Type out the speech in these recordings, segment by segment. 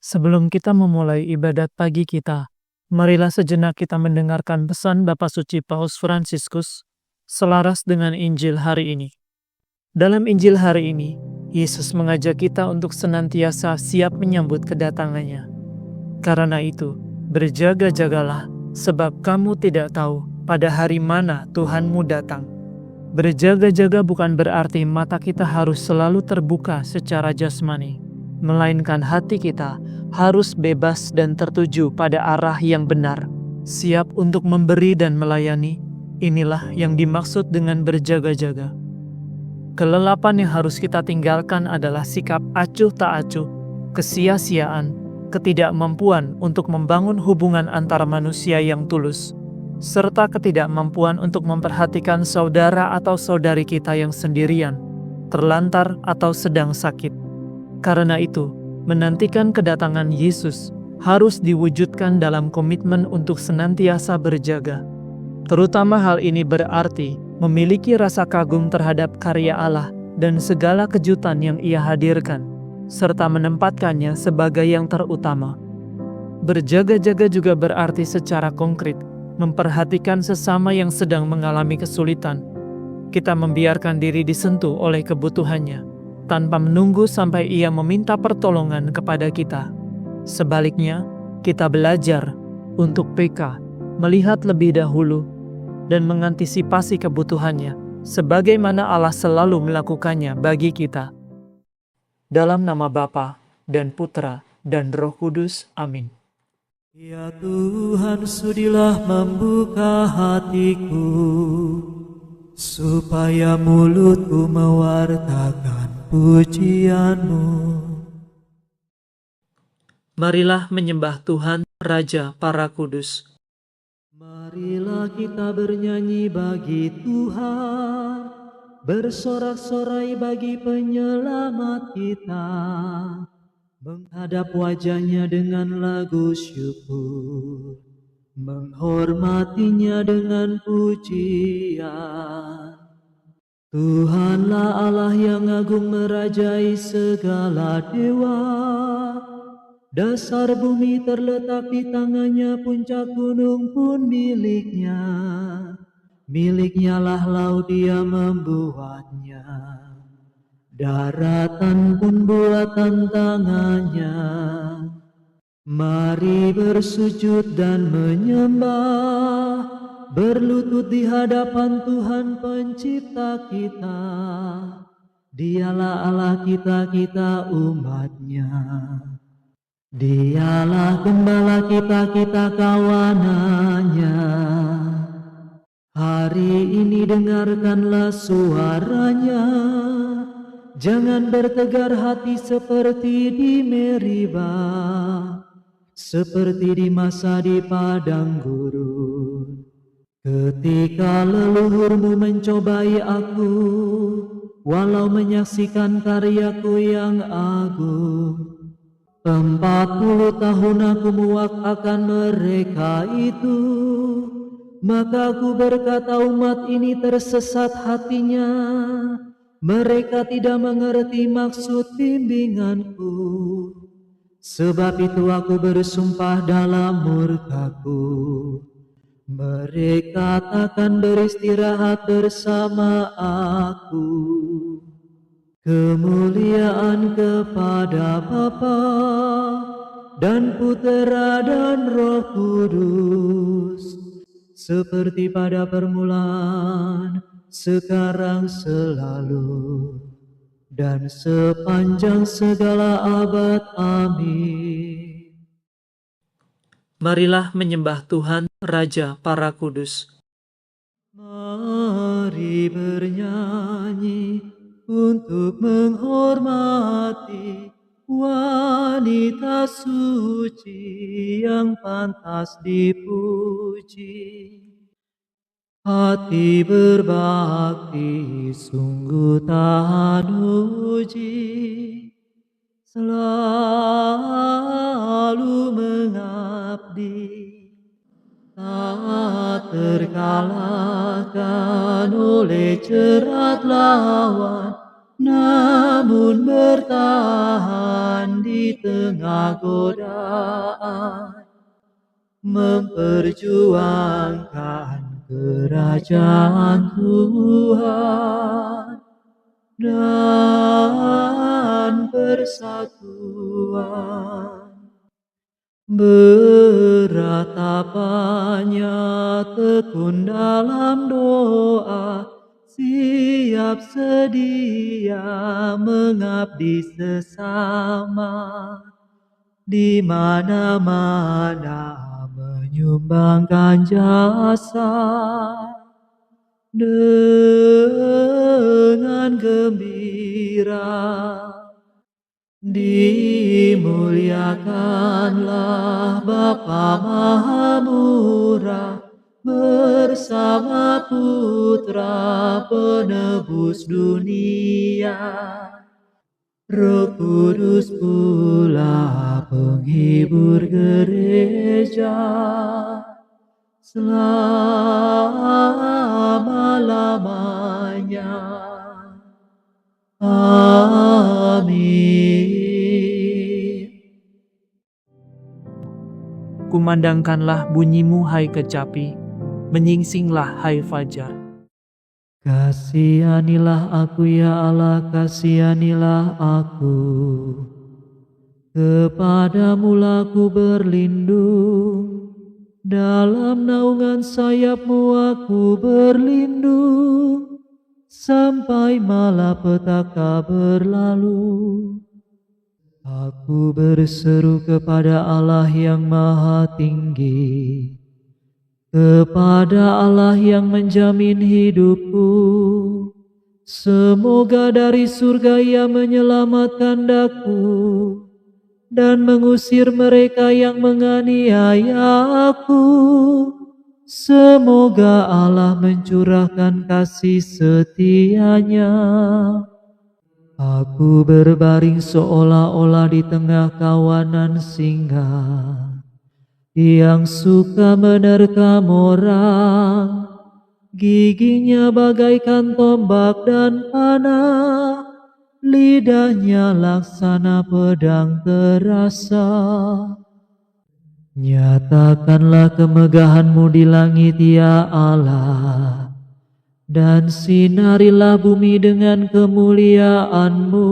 Sebelum kita memulai ibadat pagi kita, marilah sejenak kita mendengarkan pesan Bapa Suci Paus Fransiskus selaras dengan Injil hari ini. Dalam Injil hari ini, Yesus mengajak kita untuk senantiasa siap menyambut kedatangannya. Karena itu, berjaga-jagalah, sebab kamu tidak tahu pada hari mana Tuhanmu datang. Berjaga-jaga bukan berarti mata kita harus selalu terbuka secara jasmani, melainkan hati kita harus bebas dan tertuju pada arah yang benar, siap untuk memberi dan melayani. Inilah yang dimaksud dengan berjaga-jaga. Kelelapan yang harus kita tinggalkan adalah sikap acuh tak acuh, kesia-siaan, ketidakmampuan untuk membangun hubungan antara manusia yang tulus, serta ketidakmampuan untuk memperhatikan saudara atau saudari kita yang sendirian, terlantar atau sedang sakit. Karena itu, menantikan kedatangan Yesus harus diwujudkan dalam komitmen untuk senantiasa berjaga. Terutama hal ini berarti memiliki rasa kagum terhadap karya Allah dan segala kejutan yang Ia hadirkan, serta menempatkannya sebagai yang terutama. Berjaga-jaga juga berarti secara konkret memperhatikan sesama yang sedang mengalami kesulitan. Kita membiarkan diri disentuh oleh kebutuhannya, tanpa menunggu sampai ia meminta pertolongan kepada kita. Sebaliknya, kita belajar untuk peka, melihat lebih dahulu, dan mengantisipasi kebutuhannya, sebagaimana Allah selalu melakukannya bagi kita. Dalam nama Bapa dan Putra dan Roh Kudus. Amin. Ya Tuhan, sudilah membuka hatiku, supaya mulutku mewartakan pujian-Mu. Marilah menyembah Tuhan, Raja para kudus. Marilah kita bernyanyi bagi Tuhan, bersorak-sorai bagi penyelamat kita, menghadap wajah-Nya dengan lagu syukur, menghormatinya dengan pujian. Tuhanlah Allah yang agung merajai segala dewa. Dasar bumi terletak di tangannya, puncak gunung pun miliknya. Miliknya lah laut, Dia membuatnya. Daratan pun buatan tangannya. Mari bersujud dan menyembah, berlutut di hadapan Tuhan pencipta kita. Dialah Allah kita, kita umat-Nya. Dialah gembala kita, kita kawanannya. Hari ini dengarkanlah suaranya. Jangan bertegar hati seperti di Meribah, seperti di masa di padang gurun. Ketika leluhurmu mencobai aku, walau menyaksikan karyaku yang agung. 40 tahun aku muak akan mereka itu, maka aku berkata umat ini tersesat hatinya. Mereka tidak mengerti maksud bimbinganku. Sebab itu aku bersumpah dalam murkaku, mereka takkan beristirahat bersama aku. Kemuliaan kepada Bapa dan Putera dan Roh Kudus, seperti pada permulaan, sekarang, selalu, dan sepanjang segala abad. Amin. Marilah menyembah Tuhan, Raja para kudus. Mari bernyanyi untuk menghormati wanita suci yang pantas dipuji. Hati berbakti sungguh tahan uji, selalu mengabdi, tak terkalahkan oleh jerat lawan. namun bertahan di tengah godaan, memperjuangkan kerajaan Tuhan dan persatuan. Berat apanya tekun dalam doa, siap sedia mengabdi sesama, di mana-mana menyumbangkan jasa dengan gembira. Dimuliakanlah Bapa Maha Murah bersama Putra Penebus dunia, Roh Kudus pula penghibur gereja selama-lamanya. Amin. Kumandangkanlah bunyimu hai kecapi, menyingsinglah hai fajar. Kasihanilah aku ya Allah, kasihanilah aku. Kepadamu aku berlindung, dalam naungan sayap-Mu aku berlindung, sampai malapetaka berlalu. Aku berseru kepada Allah yang Maha Tinggi, kepada Allah yang menjamin hidupku. Semoga dari surga Ia menyelamatkan daku dan mengusir mereka yang menganiaya aku. Semoga Allah mencurahkan kasih setia-Nya. Aku berbaring seolah-olah di tengah kawanan singa yang suka menerkam orang. Giginya bagaikan tombak dan panah, lidahnya laksana pedang terasa. Nyatakanlah kemegahan-Mu di langit ya Allah, dan sinarilah bumi dengan kemuliaan-Mu.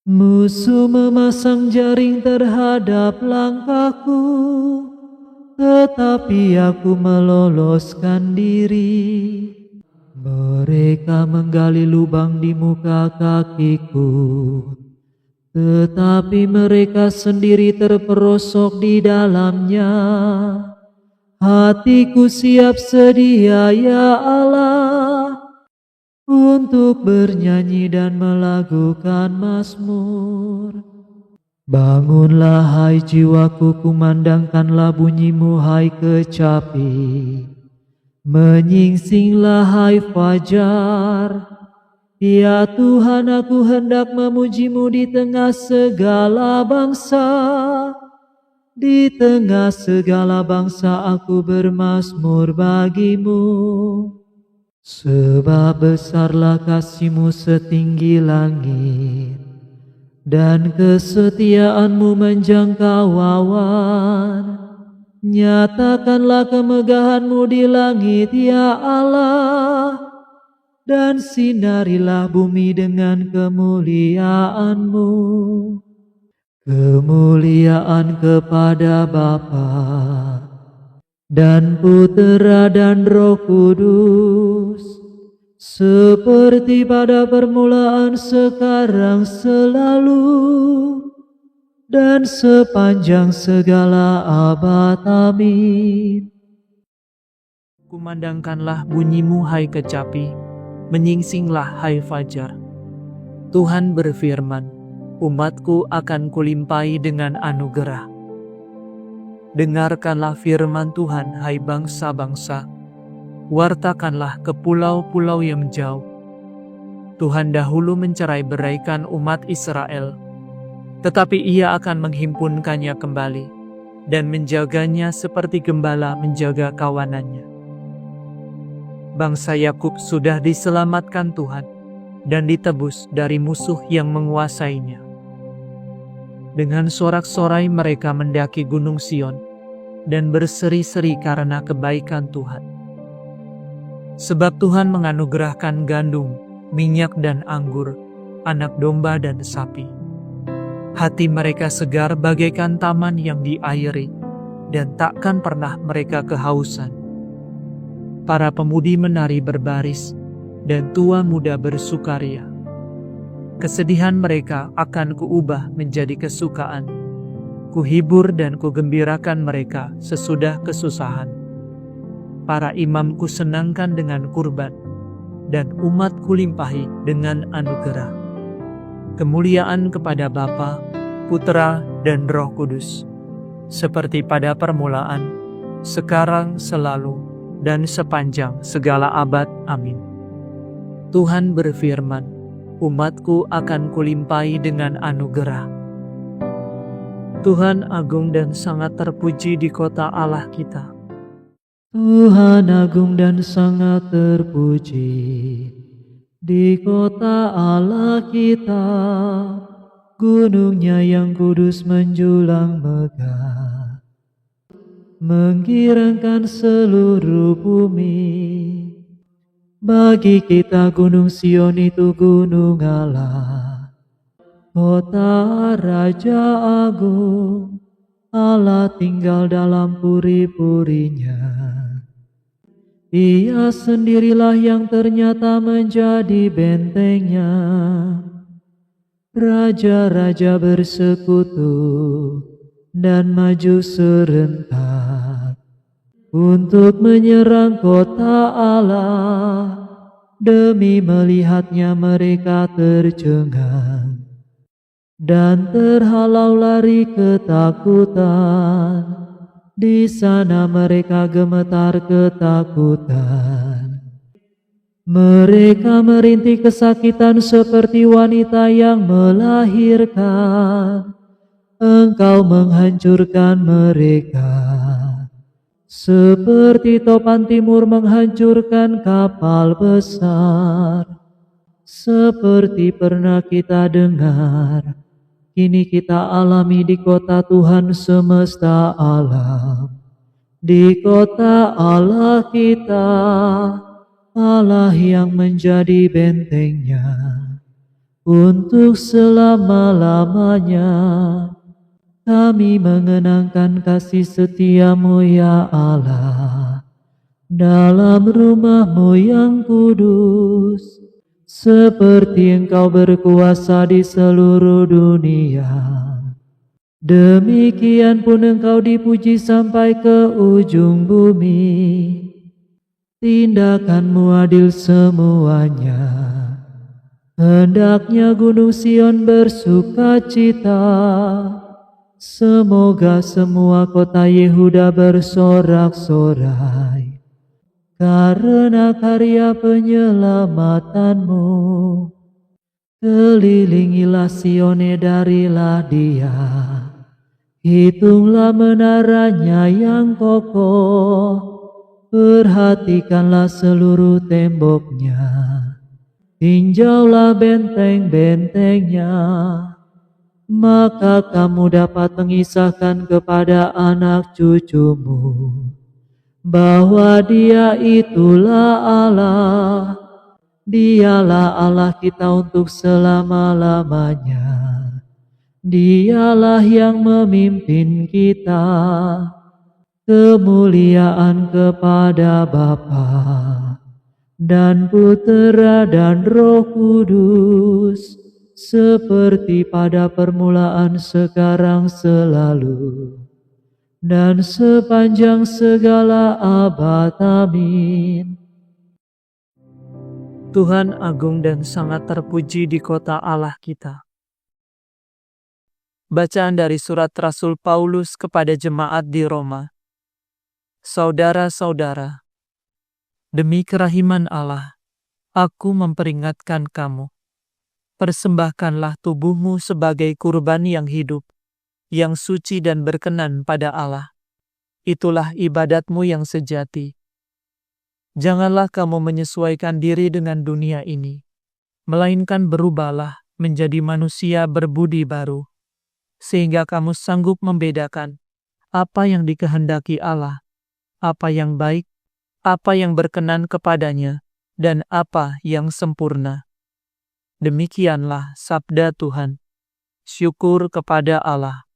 Musuh memasang jaring terhadap langkahku, tetapi aku meloloskan diri. Mereka menggali lubang di muka kakiku, tetapi mereka sendiri terperosok di dalamnya. Hatiku siap sedia ya Allah, untuk bernyanyi dan melakukan mazmur. Bangunlah hai jiwaku, kumandangkanlah bunyi-Mu hai kecapi. Menyingsinglah hai fajar. Ya Tuhan, aku hendak memuji-Mu di tengah segala bangsa. Di tengah segala bangsa aku bermazmur bagi-Mu. Sebab besarlah kasih-Mu setinggi langit, dan kesetiaan-Mu menjangkau awan. Nyatakanlah kemegahan-Mu di langit ya Allah, dan sinarilah bumi dengan kemuliaan-Mu. Kemuliaan kepada Bapa dan Putera dan Roh Kudus, seperti pada permulaan, sekarang, selalu, dan sepanjang segala abad. Amin. Kumandangkanlah bunyi-Mu hai kecapi, menyingsinglah hai fajar. Tuhan berfirman, umatku akan kulimpahi dengan anugerah. Dengarkanlah firman Tuhan, hai bangsa-bangsa. Wartakanlah ke pulau-pulau yang jauh. Tuhan dahulu mencerai-beraikan umat Israel, tetapi Ia akan menghimpunkannya kembali dan menjaganya seperti gembala menjaga kawanannya. Bangsa Yakub sudah diselamatkan Tuhan, dan ditebus dari musuh yang menguasainya. Dengan sorak-sorai mereka mendaki Gunung Sion dan berseri-seri karena kebaikan Tuhan. Sebab Tuhan menganugerahkan gandum, minyak dan anggur, anak domba dan sapi. Hati mereka segar bagaikan taman yang diairi, dan takkan pernah mereka kehausan. Para pemudi menari berbaris, dan tua muda bersukaria. Kesedihan mereka akan kuubah menjadi kesukaan. Kuhibur dan kugembirakan mereka sesudah kesusahan. Para imam kusenangkan dengan kurban, dan umat kulimpahi dengan anugerah. Kemuliaan kepada Bapa, Putra, dan Roh Kudus, seperti pada permulaan, sekarang, selalu, dan sepanjang segala abad. Amin. Tuhan berfirman, umatku akan kulimpahi dengan anugerah. Tuhan agung dan sangat terpuji di kota Allah kita. Tuhan agung dan sangat terpuji di kota Allah kita. Gunungnya yang kudus menjulang megah, menggirangkan seluruh bumi. Bagi kita Gunung Sion itu gunung Allah, kota Raja Agung. Allah tinggal dalam puri-purinya. Ia sendirilah yang ternyata menjadi bentengnya. Raja-raja bersekutu dan maju serentak untuk menyerang kota Allah. Demi melihatnya mereka tercengang dan terhalau lari ketakutan. Di sana mereka gemetar ketakutan. Mereka merintih kesakitan seperti wanita yang melahirkan. Engkau menghancurkan mereka seperti topan timur menghancurkan kapal besar. Seperti pernah kita dengar, kini kita alami di kota Tuhan semesta alam. Di kota Allah kita, Allah yang menjadi bentengnya untuk selama-lamanya. Kami mengenangkan kasih setia-Mu ya Allah, dalam rumah-Mu yang kudus. Seperti Engkau berkuasa di seluruh dunia, demikian pun Engkau dipuji sampai ke ujung bumi. Tindakan-Mu adil semuanya, hendaknya Gunung Sion bersukacita. Semoga semua kota Yehuda bersorak-sorai karena karya penyelamatanmu. Kelilingilah Sione, darilah dia, hitunglah menaranya yang kokoh. Perhatikanlah seluruh temboknya, tinjaulah benteng-bentengnya. Maka kamu dapat mengisahkan kepada anak cucumu bahwa Dia itulah Allah. Dialah Allah kita untuk selama-lamanya. Dialah yang memimpin kita. Kemuliaan kepada Bapa dan Putera dan Roh Kudus, seperti pada permulaan, sekarang, selalu, dan sepanjang segala abad. Amin. Tuhan agung dan sangat terpuji di kota Allah kita. Bacaan dari surat Rasul Paulus kepada jemaat di Roma. Saudara-saudara, demi kerahiman Allah, aku memperingatkan kamu. Persembahkanlah tubuhmu sebagai kurban yang hidup, yang suci dan berkenan pada Allah. Itulah ibadatmu yang sejati. Janganlah kamu menyesuaikan diri dengan dunia ini, melainkan berubahlah menjadi manusia berbudi baru, sehingga kamu sanggup membedakan apa yang dikehendaki Allah, apa yang baik, apa yang berkenan kepadanya, dan apa yang sempurna. Demikianlah sabda Tuhan. Syukur kepada Allah.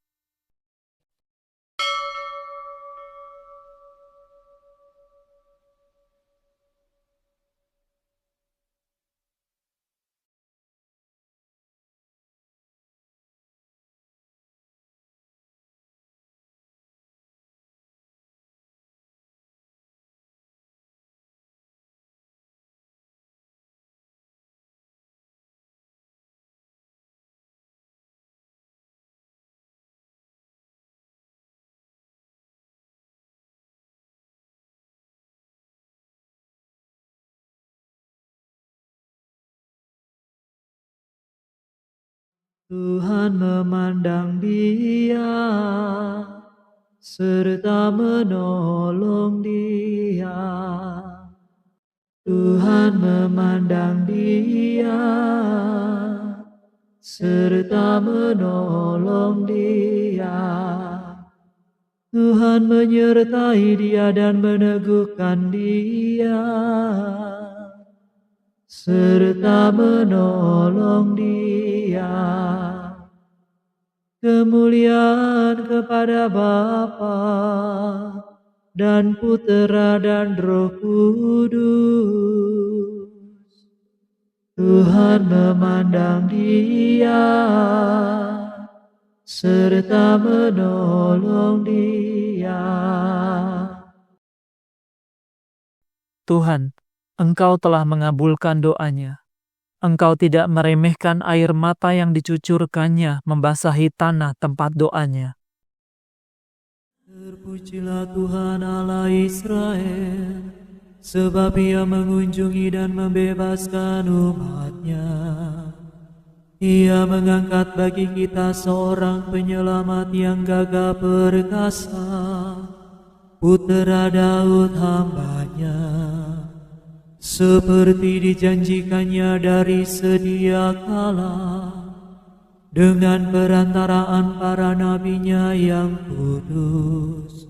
Tuhan memandang dia serta menolong dia. Tuhan memandang dia serta menolong dia. Tuhan menyertai dia dan meneguhkan dia serta menolong dia. Kemuliaan kepada Bapa dan Putera dan Roh Kudus. Tuhan memandang dia serta menolong dia. Tuhan, Engkau telah mengabulkan doanya. Engkau tidak meremehkan air mata yang dicucurkannya membasahi tanah tempat doanya. Terpujilah Tuhan Allah Israel, sebab Ia mengunjungi dan membebaskan umat-Nya. Ia mengangkat bagi kita seorang penyelamat yang gagah perkasa, Putera Daud hamba-Nya. Seperti dijanjikannya dari sedia kala, dengan perantaraan para nabinya yang kudus,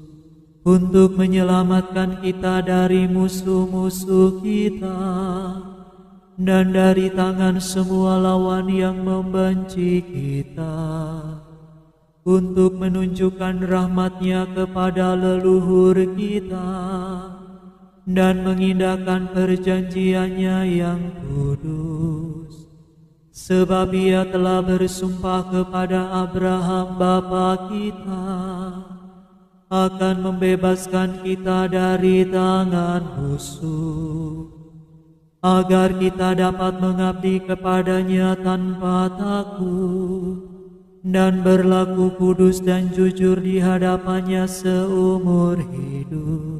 untuk menyelamatkan kita dari musuh-musuh kita, dan dari tangan semua lawan yang membenci kita, untuk menunjukkan rahmat-Nya kepada leluhur kita, dan mengindahkan perjanjiannya yang kudus. Sebab Ia telah bersumpah kepada Abraham bapa kita, akan membebaskan kita dari tangan musuh, agar kita dapat mengabdi kepadanya tanpa takut, dan berlaku kudus dan jujur di hadapannya seumur hidup.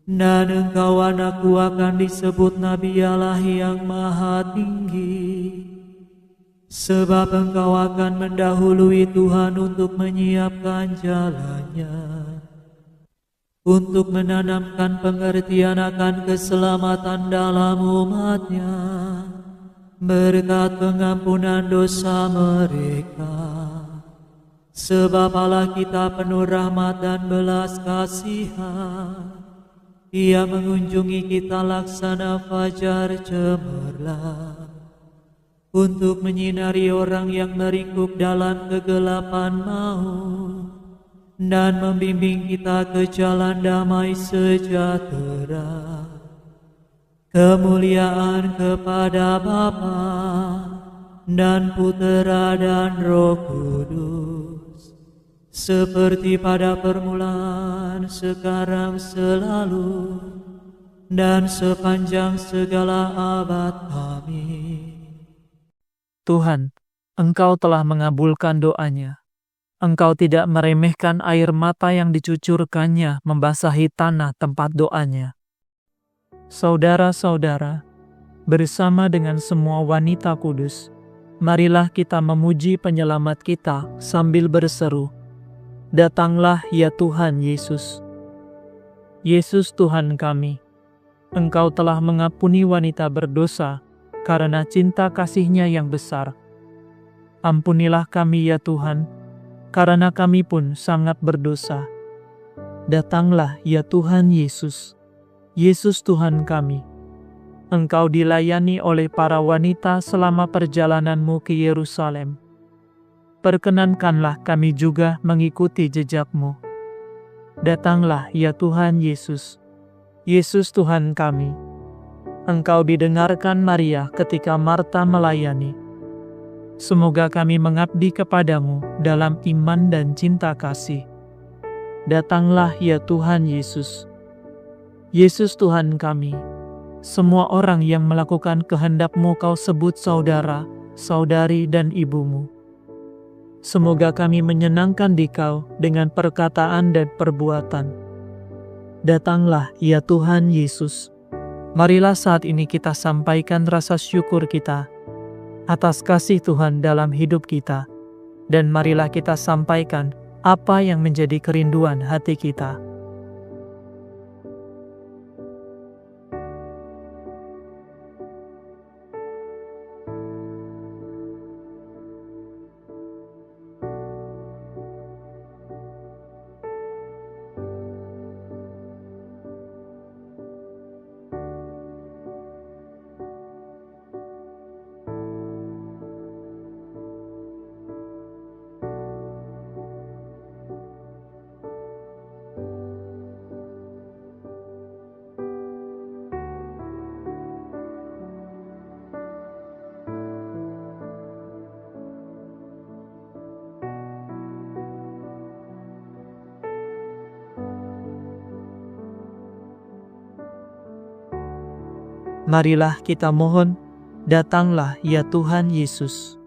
Dan engkau anakku akan disebut Nabi Allah yang Maha Tinggi, sebab engkau akan mendahului Tuhan untuk menyiapkan jalannya, untuk menanamkan pengertian akan keselamatan dalam umat-Nya, berkat pengampunan dosa mereka. Sebab Allah kita penuh rahmat dan belas kasihan, Ia mengunjungi kita laksana fajar cemerlang, untuk menyinari orang yang meringkuk dalam kegelapan maut, dan membimbing kita ke jalan damai sejahtera. Kemuliaan kepada Bapa dan Putera dan Roh Kudus, seperti pada permulaan, sekarang, selalu, dan sepanjang segala abad. Amin. Tuhan, Engkau telah mengabulkan doanya. Engkau tidak meremehkan air mata yang dicucurkannya membasahi tanah tempat doanya. Saudara-saudara, bersama dengan semua wanita kudus, marilah kita memuji penyelamat kita sambil berseru, "Datanglah ya Tuhan Yesus." Yesus Tuhan kami, Engkau telah mengampuni wanita berdosa karena cinta kasih-Nya yang besar. Ampunilah kami ya Tuhan, karena kami pun sangat berdosa. Datanglah ya Tuhan Yesus, Yesus Tuhan kami. Engkau dilayani oleh para wanita selama perjalananmu ke Yerusalem. Perkenankanlah kami juga mengikuti jejak-Mu. Datanglah ya Tuhan Yesus, Yesus Tuhan kami. Engkau didengarkan Maria ketika Marta melayani. Semoga kami mengabdi kepadamu dalam iman dan cinta kasih. Datanglah ya Tuhan Yesus, Yesus Tuhan kami. Semua orang yang melakukan kehendak-Mu Kau sebut saudara, saudari, dan ibumu. Semoga kami menyenangkan Dikau dengan perkataan dan perbuatan. Datanglah ya Tuhan Yesus. Marilah saat ini kita sampaikan rasa syukur kita atas kasih Tuhan dalam hidup kita. Dan marilah kita sampaikan apa yang menjadi kerinduan hati kita. Marilah kita mohon, datanglah ya Tuhan Yesus.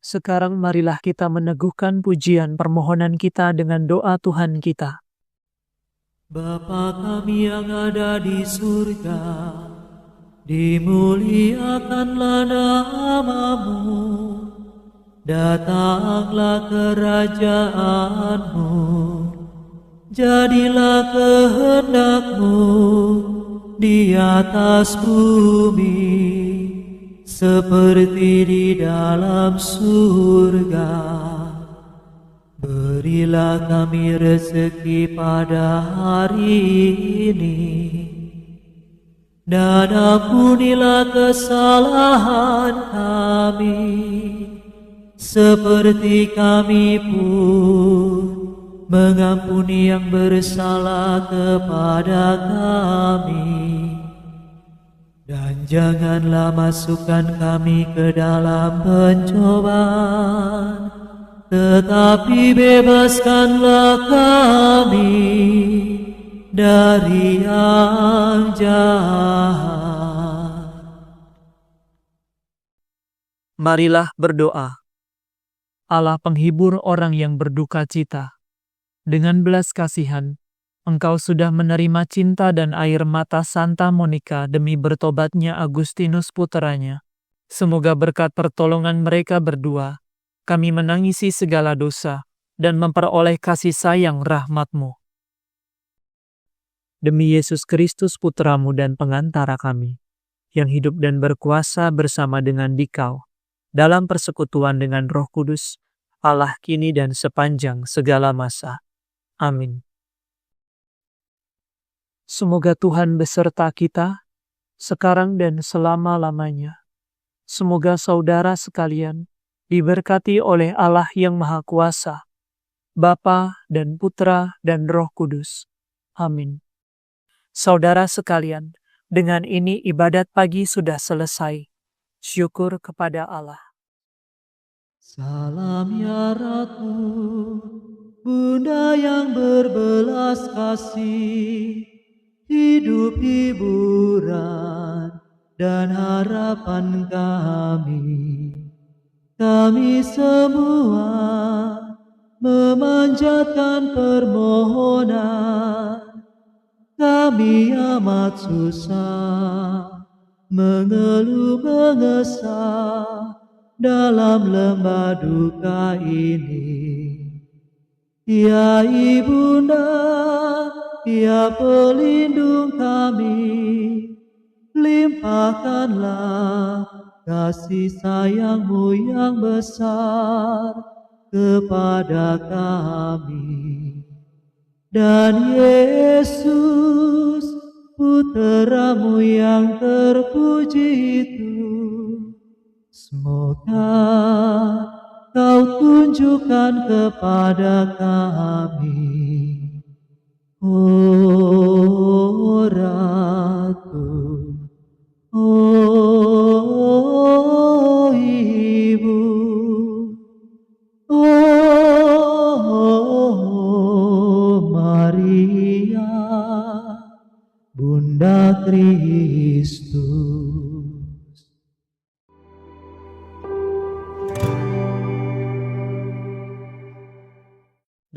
Sekarang marilah kita meneguhkan pujian permohonan kita dengan doa Tuhan kita. Bapa kami yang ada di surga, dimuliakanlah nama-Mu, datanglah kerajaan-Mu, jadilah kehendak-Mu di atas bumi, seperti di dalam surga. Berilah kami rezeki pada hari ini, dan ampunilah kesalahan kami, seperti kami pun mengampuni yang bersalah kepada kami. Dan janganlah masukkan kami ke dalam pencobaan, tetapi bebaskanlah kami dari yang jahat. Marilah berdoa. Allah penghibur orang yang berduka cita. Dengan belas kasihan, Engkau sudah menerima cinta dan air mata Santa Monica demi bertobatnya Agustinus puteranya. Semoga berkat pertolongan mereka berdua, kami menangisi segala dosa dan memperoleh kasih sayang rahmat-Mu. Demi Yesus Kristus Putra-Mu dan pengantara kami, yang hidup dan berkuasa bersama dengan Dikau, dalam persekutuan dengan Roh Kudus, Allah kini dan sepanjang segala masa. Amin. Semoga Tuhan beserta kita, sekarang dan selama-lamanya. Semoga saudara sekalian diberkati oleh Allah yang Maha Kuasa, Bapa dan Putra dan Roh Kudus. Amin. Saudara sekalian, dengan ini ibadat pagi sudah selesai. Syukur kepada Allah. Salam ya Ratu, Bunda yang berbelas kasih, hidup hiburan dan harapan kami. Kami semua memanjatkan permohonan. Kami amat susah, mengeluh mengesah dalam lembah duka ini. Ya Ibunda, ya pelindung kami, limpahkanlah kasih sayang-Mu yang besar kepada kami. Dan Yesus, Putra-Mu yang terpuji itu, semoga Kau tunjukkan kepada kami, oh Ratu, oh Ibu, oh Maria, Bunda Kristus.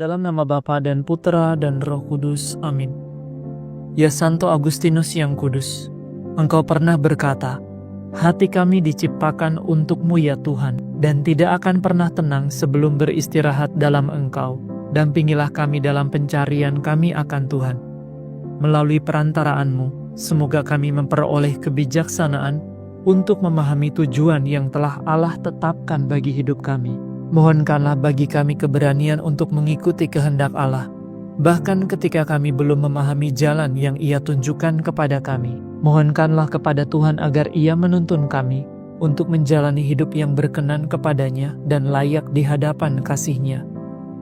Dalam nama Bapa dan Putra dan Roh Kudus. Amin. Ya Santo Agustinus yang kudus, Engkau pernah berkata, hati kami diciptakan untuk-Mu ya Tuhan, dan tidak akan pernah tenang sebelum beristirahat dalam Engkau. Dampingilah kami dalam pencarian kami akan Tuhan. Melalui perantaraanmu, semoga kami memperoleh kebijaksanaan untuk memahami tujuan yang telah Allah tetapkan bagi hidup kami. Mohonkanlah bagi kami keberanian untuk mengikuti kehendak Allah, bahkan ketika kami belum memahami jalan yang Ia tunjukkan kepada kami. Mohonkanlah kepada Tuhan agar Ia menuntun kami untuk menjalani hidup yang berkenan kepadanya dan layak di hadapan kasih-Nya,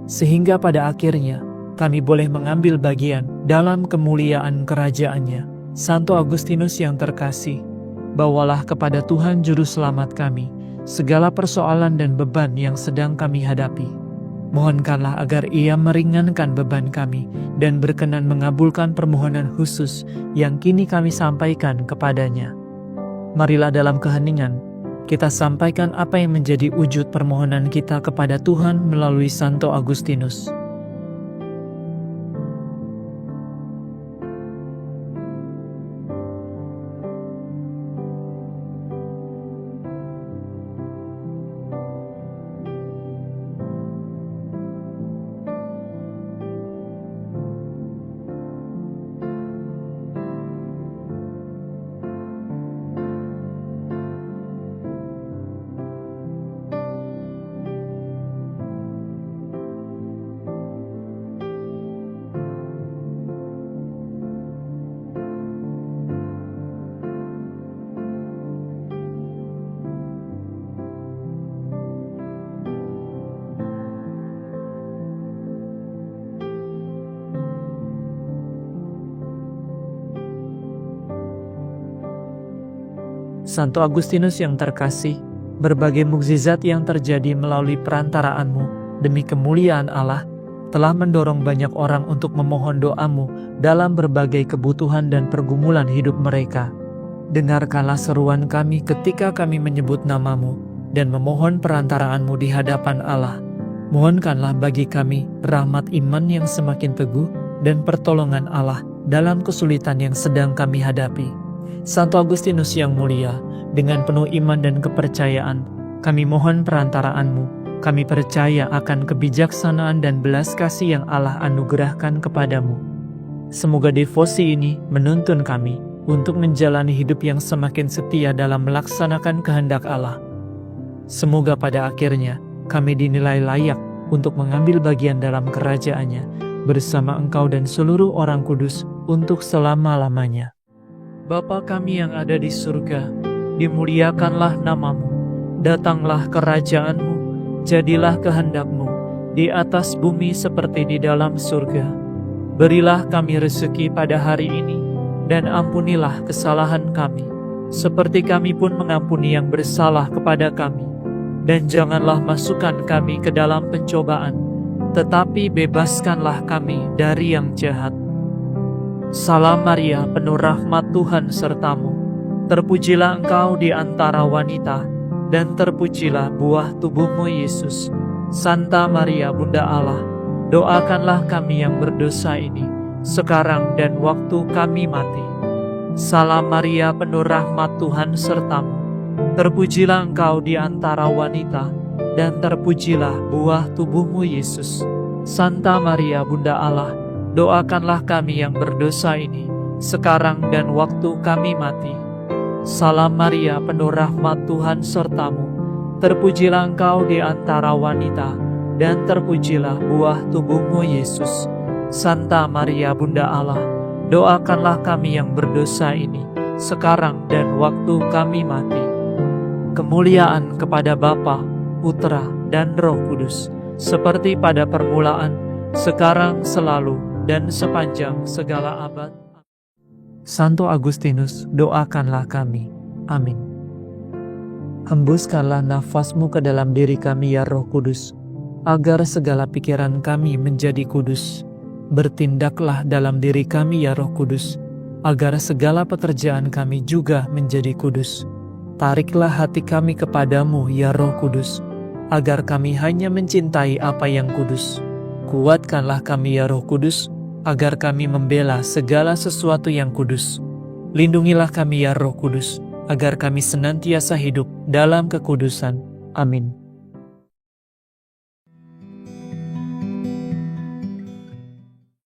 sehingga pada akhirnya kami boleh mengambil bagian dalam kemuliaan kerajaan-Nya. Santo Agustinus yang terkasih, bawalah kepada Tuhan Juru Selamat kami segala persoalan dan beban yang sedang kami hadapi. Mohonkanlah agar Ia meringankan beban kami dan berkenan mengabulkan permohonan khusus yang kini kami sampaikan kepadanya. Marilah dalam keheningan kita sampaikan apa yang menjadi wujud permohonan kita kepada Tuhan melalui Santo Agustinus. Santo Agustinus yang terkasih, berbagai mukjizat yang terjadi melalui perantaraanmu demi kemuliaan Allah telah mendorong banyak orang untuk memohon doamu dalam berbagai kebutuhan dan pergumulan hidup mereka. Dengarkanlah seruan kami ketika kami menyebut namamu dan memohon perantaraanmu di hadapan Allah. Mohonkanlah bagi kami rahmat iman yang semakin teguh dan pertolongan Allah dalam kesulitan yang sedang kami hadapi. Santo Agustinus yang mulia, dengan penuh iman dan kepercayaan, kami mohon perantaraanmu. Kami percaya akan kebijaksanaan dan belas kasih yang Allah anugerahkan kepadamu. Semoga devosi ini menuntun kami untuk menjalani hidup yang semakin setia dalam melaksanakan kehendak Allah. Semoga pada akhirnya kami dinilai layak untuk mengambil bagian dalam kerajaan-Nya bersama Engkau dan seluruh orang kudus untuk selama-lamanya. Bapa kami yang ada di surga, dimuliakanlah namamu, datanglah kerajaan-Mu, jadilah kehendak-Mu di atas bumi seperti di dalam surga. Berilah kami rezeki pada hari ini, dan ampunilah kesalahan kami, seperti kami pun mengampuni yang bersalah kepada kami. Dan janganlah masukkan kami ke dalam pencobaan, tetapi bebaskanlah kami dari yang jahat. Salam Maria, penuh rahmat Tuhan sertamu. Terpujilah engkau di antara wanita, dan terpujilah buah tubuhmu Yesus. Santa Maria, Bunda Allah, doakanlah kami yang berdosa ini, sekarang dan waktu kami mati. Salam Maria, penuh rahmat Tuhan sertamu. Terpujilah engkau di antara wanita, dan terpujilah buah tubuhmu Yesus. Santa Maria, Bunda Allah, doakanlah kami yang berdosa ini, sekarang dan waktu kami mati. Salam Maria, penuh rahmat, Tuhan sertamu. Terpujilah engkau di antara wanita, dan terpujilah buah tubuhmu Yesus. Santa Maria Bunda Allah, doakanlah kami yang berdosa ini, sekarang dan waktu kami mati. Kemuliaan kepada Bapa, Putra, dan Roh Kudus, seperti pada permulaan, sekarang, selalu, dan sepanjang segala abad. Santo Agustinus, doakanlah kami. Amin. Hembuskanlah nafasmu ke dalam diri kami ya Roh Kudus, agar segala pikiran kami menjadi kudus. Bertindaklah dalam diri kami ya Roh Kudus, agar segala pekerjaan kami juga menjadi kudus. Tariklah hati kami kepadamu ya Roh Kudus, agar kami hanya mencintai apa yang kudus. Kuatkanlah kami ya Roh Kudus, agar kami membela segala sesuatu yang kudus. Lindungilah kami ya Roh Kudus, agar kami senantiasa hidup dalam kekudusan. Amin.